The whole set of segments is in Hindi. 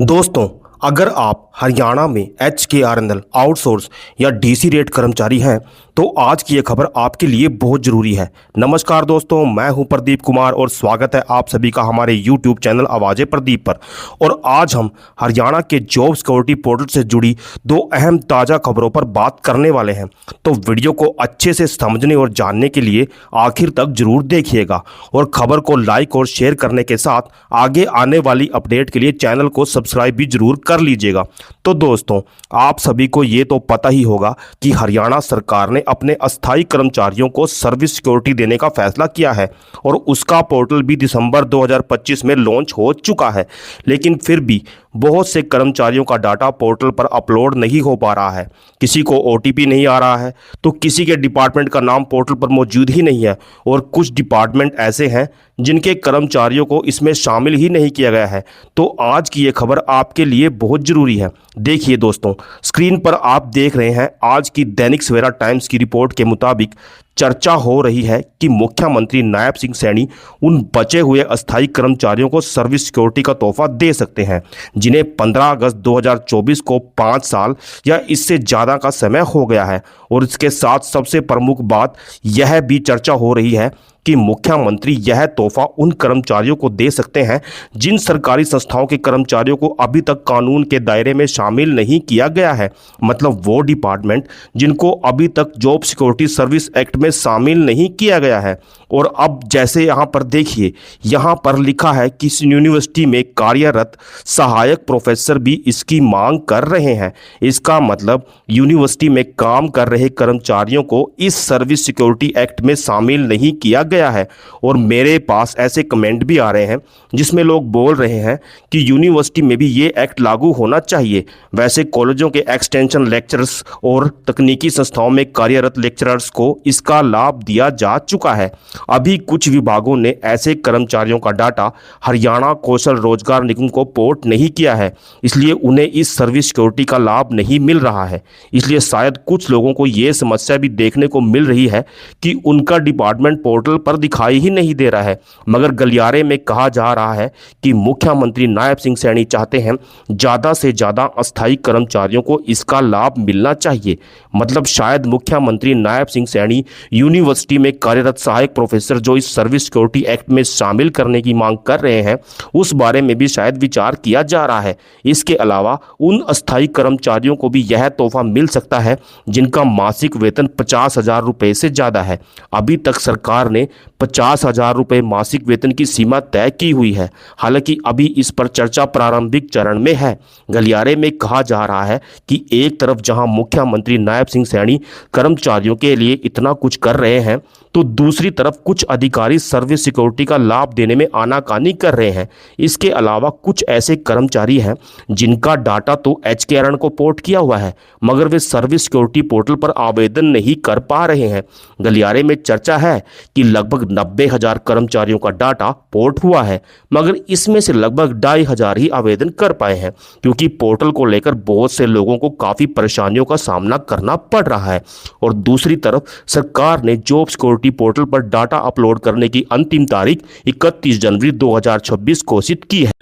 दोस्तों, अगर आप हरियाणा में HKRNL आउटसोर्स या डीसी रेट कर्मचारी हैं तो आज की ये खबर आपके लिए बहुत ज़रूरी है। नमस्कार दोस्तों, मैं हूं प्रदीप कुमार और स्वागत है आप सभी का हमारे YouTube चैनल आवाज़े प्रदीप पर। और आज हम हरियाणा के जॉब सिक्योरिटी पोर्टल से जुड़ी दो अहम ताज़ा खबरों पर बात करने वाले हैं, तो वीडियो को अच्छे से समझने और जानने के लिए आखिर तक जरूर देखिएगा और खबर को लाइक और शेयर करने के साथ आगे आने वाली अपडेट के लिए चैनल को सब्सक्राइब भी जरूर कर लीजिएगा। तो दोस्तों, आप सभी को ये तो पता ही होगा कि हरियाणा सरकार ने अपने अस्थायी कर्मचारियों को सर्विस सिक्योरिटी देने का फैसला किया है और उसका पोर्टल भी दिसंबर 2025 में लॉन्च हो चुका है। लेकिन फिर भी बहुत से कर्मचारियों का डाटा पोर्टल पर अपलोड नहीं हो पा रहा है। किसी को OTP नहीं आ रहा है तो किसी के डिपार्टमेंट का नाम पोर्टल पर मौजूद ही नहीं है और कुछ डिपार्टमेंट ऐसे हैं जिनके कर्मचारियों को इसमें शामिल ही नहीं किया गया है। तो आज की ये खबर आपके लिए बहुत ज़रूरी है। देखिए दोस्तों, स्क्रीन पर आप देख रहे हैं आज की दैनिक सवेरा टाइम्स की रिपोर्ट के मुताबिक चर्चा हो रही है कि मुख्यमंत्री नायब सिंह सैनी उन बचे हुए अस्थायी कर्मचारियों को सर्विस सिक्योरिटी का तोहफा दे सकते हैं जिन्हें 15 अगस्त 2024 को 5 साल या इससे ज़्यादा का समय हो गया है। और इसके साथ सबसे प्रमुख बात यह भी चर्चा हो रही है कि मुख्यमंत्री यह तोहफा उन कर्मचारियों को दे सकते हैं जिन सरकारी संस्थाओं के कर्मचारियों को अभी तक कानून के दायरे में शामिल नहीं किया गया है। मतलब वो डिपार्टमेंट जिनको अभी तक जॉब सिक्योरिटी सर्विस एक्ट में शामिल नहीं किया गया है। और अब जैसे यहाँ पर देखिए, यहाँ पर लिखा है कि इस यूनिवर्सिटी में कार्यरत सहायक प्रोफेसर भी इसकी मांग कर रहे हैं। इसका मतलब यूनिवर्सिटी में काम कर रहे कर्मचारियों को इस सर्विस सिक्योरिटी एक्ट में शामिल नहीं किया गया है। और मेरे पास ऐसे कमेंट भी आ रहे हैं जिसमें लोग बोल रहे हैं कि यूनिवर्सिटी में भी ये एक्ट लागू होना चाहिए। वैसे कॉलेजों के एक्सटेंशन लेक्चरर्स और तकनीकी संस्थाओं में कार्यरत लेक्चरर्स को इसका लाभ दिया जा चुका है। अभी कुछ विभागों ने ऐसे कर्मचारियों का डाटा हरियाणा कौशल रोजगार निगम को पोर्ट नहीं किया है, इसलिए उन्हें इस सर्विस सिक्योरिटी का लाभ नहीं मिल रहा है। इसलिए शायद कुछ लोगों को ये समस्या भी देखने को मिल रही है कि उनका डिपार्टमेंट पोर्टल पर दिखाई ही नहीं दे रहा है। मगर गलियारे में कहा जा रहा है कि मुख्यमंत्री नायब सिंह सैनी चाहते हैं ज़्यादा से ज़्यादा अस्थायी कर्मचारियों को इसका लाभ मिलना चाहिए। मतलब शायद मुख्यमंत्री नायब सिंह सैनी यूनिवर्सिटी में कार्यरत सहायक प्रोफेसर जो इस सर्विस सिक्योरिटी एक्ट में शामिल करने की मांग कर रहे हैं उस बारे में भी शायद विचार किया जा रहा है। इसके अलावा उन अस्थायी कर्मचारियों को भी यह तोहफा मिल सकता है जिनका मासिक वेतन 50,000 रुपये से ज़्यादा है। अभी तक सरकार ने 50,000 रुपये मासिक वेतन की सीमा तय की हुई है। हालांकि अभी इस पर चर्चा प्रारंभिक चरण में है। गलियारे में कहा जा रहा है कि एक तरफ जहां मुख्यमंत्री नायब सिंह सैनी कर्मचारियों के लिए इतना कुछ कर रहे हैं तो दूसरी तरफ कुछ अधिकारी सर्विस सिक्योरिटी का लाभ देने में आनाकानी कर रहे हैं। इसके अलावा कुछ ऐसे कर्मचारी हैं जिनका डाटा तो HKRN को पोर्ट किया हुआ है मगर वे सर्विस सिक्योरिटी पोर्टल पर आवेदन नहीं कर पा रहे हैं। गलियारे में चर्चा है कि लगभग 90,000 कर्मचारियों का डाटा पोर्ट हुआ है मगर इसमें से लगभग 2,500 ही आवेदन कर पाए हैं क्योंकि पोर्टल को लेकर बहुत से लोगों को काफ़ी परेशानियों का सामना करना पड़ रहा है। और दूसरी तरफ सरकार ने जॉब सिक्योरिटी पोर्टल पर डाटा अपलोड करने की अंतिम तारीख 31 जनवरी 2026 घोषित की है।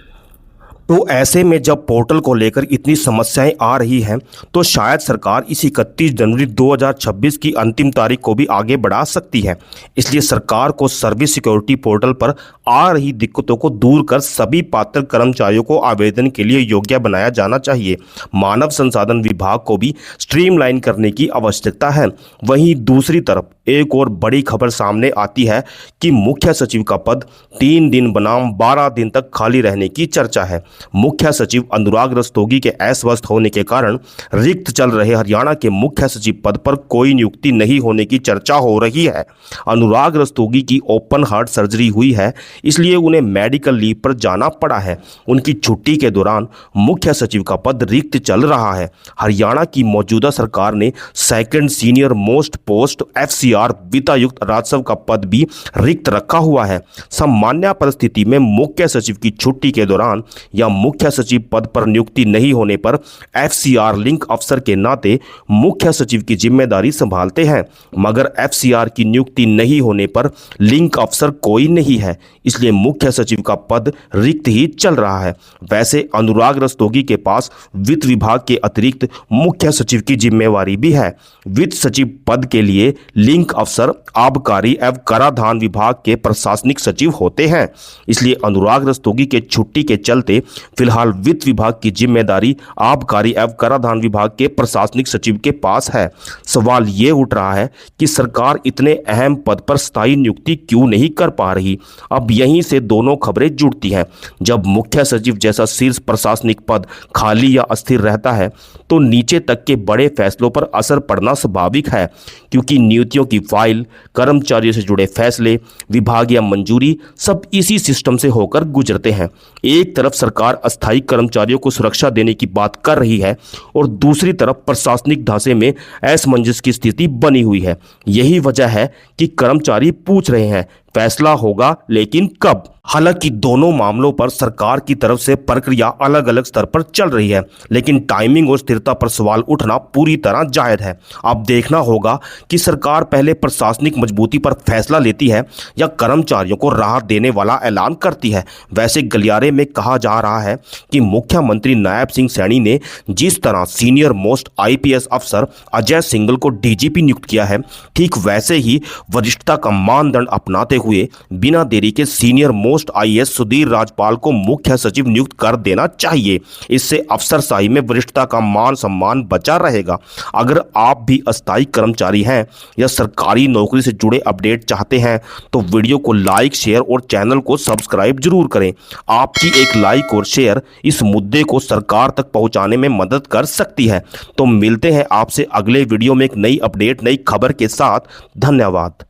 तो ऐसे में जब पोर्टल को लेकर इतनी समस्याएं आ रही हैं तो शायद सरकार इस 31 जनवरी 2026 की अंतिम तारीख को भी आगे बढ़ा सकती है। इसलिए सरकार को सर्विस सिक्योरिटी पोर्टल पर आ रही दिक्कतों को दूर कर सभी पात्र कर्मचारियों को आवेदन के लिए योग्य बनाया जाना चाहिए। मानव संसाधन विभाग को भी स्ट्रीमलाइन करने की आवश्यकता है। वहीं दूसरी तरफ एक और बड़ी खबर सामने आती है कि मुख्य सचिव का पद 3 दिन बनाम 12 दिन तक खाली रहने की चर्चा है। मुख्य सचिव अनुराग रस्तोगी के अस्वस्थ होने के कारण रिक्त चल रहे हरियाणा के मुख्य सचिव पद पर कोई नियुक्ति नहीं होने की चर्चा हो रही है। अनुराग रस्तोगी की ओपन हार्ट सर्जरी हुई है, इसलिए उन्हें मेडिकल लीव पर जाना पड़ा है। उनकी छुट्टी के दौरान मुख्य सचिव का पद रिक्त चल रहा है। हरियाणा की मौजूदा सरकार ने second senior most post FCR वित्तायुक्त राजस्व का पद भी रिक्त रखा हुआ है। सामान्य परिस्थिति में मुख्य सचिव की छुट्टी के दौरान या मुख्य सचिव पद पर नियुक्ति नहीं होने पर एफसीआर लिंक अफसर के नाते मुख्य सचिव की जिम्मेदारी संभालते हैं, मगर एफसीआर की नियुक्ति नहीं होने पर लिंक अफसर कोई नहीं है, इसलिए मुख्य सचिव का पद रिक्त ही चल रहा है। वैसे अनुराग रस्तोगी के पास वित्त विभाग के अतिरिक्त मुख्य सचिव की जिम्मेवारी भी है। वित्त सचिव पद के लिए लिंक अफसर आबकारी एवं कराधान विभाग के प्रशासनिक सचिव होते हैं, इसलिए अनुराग रस्तोगी के छुट्टी के चलते फिलहाल वित्त विभाग की जिम्मेदारी आबकारी एवं कराधान विभाग के प्रशासनिक सचिव के पास है। सवाल ये उठ रहा है कि सरकार इतने अहम पद पर स्थायी नियुक्ति क्यों नहीं कर पा रही। अब यहीं से दोनों खबरें जुड़ती हैं। जब मुख्य सचिव जैसा शीर्ष प्रशासनिक पद खाली या अस्थिर रहता है तो नीचे तक के बड़े फैसलों पर असर पड़ना स्वाभाविक है, क्योंकि नियुक्तियों की फाइल, कर्मचारियों से जुड़े फैसले, विभाग या मंजूरी सब इसी सिस्टम से होकर गुजरते हैं। एक तरफ सरकार अस्थायी कर्मचारियों को सुरक्षा देने की बात कर रही है और दूसरी तरफ प्रशासनिक ढांचे में असमंजस की स्थिति बनी हुई है। यही वजह है कि कर्मचारी पूछ रहे हैं फैसला होगा लेकिन कब। हालांकि दोनों मामलों पर सरकार की तरफ से प्रक्रिया अलग अलग स्तर पर चल रही है, लेकिन टाइमिंग और स्थिरता पर सवाल उठना पूरी तरह जायज है। अब देखना होगा कि सरकार पहले प्रशासनिक मजबूती पर फैसला लेती है या कर्मचारियों को राहत देने वाला ऐलान करती है। वैसे गलियारे में कहा जा रहा है कि मुख्यमंत्री नायब सिंह सैनी ने जिस तरह सीनियर मोस्ट आईपीएस अफसर अजय सिंघल को डीजीपी नियुक्त किया है, ठीक वैसे ही वरिष्ठता का मानदंड अपनाते हुए बिना देरी के senior most IAS Sudhir Rajpal को मुख्य सचिव नियुक्त कर देना चाहिए। इससे अफसरशाही में वरिष्ठता का मान सम्मान बचा रहेगा। अगर आप भी अस्थायी कर्मचारी हैं या सरकारी नौकरी से जुड़े अपडेट चाहते हैं तो वीडियो को लाइक, शेयर और चैनल को सब्सक्राइब जरूर करें। आपकी एक लाइक और शेयर इस मुद्दे को सरकार तक पहुंचाने में मदद कर सकती है। तो मिलते हैं आपसे अगले वीडियो में एक नई अपडेट, नई खबर के साथ। धन्यवाद।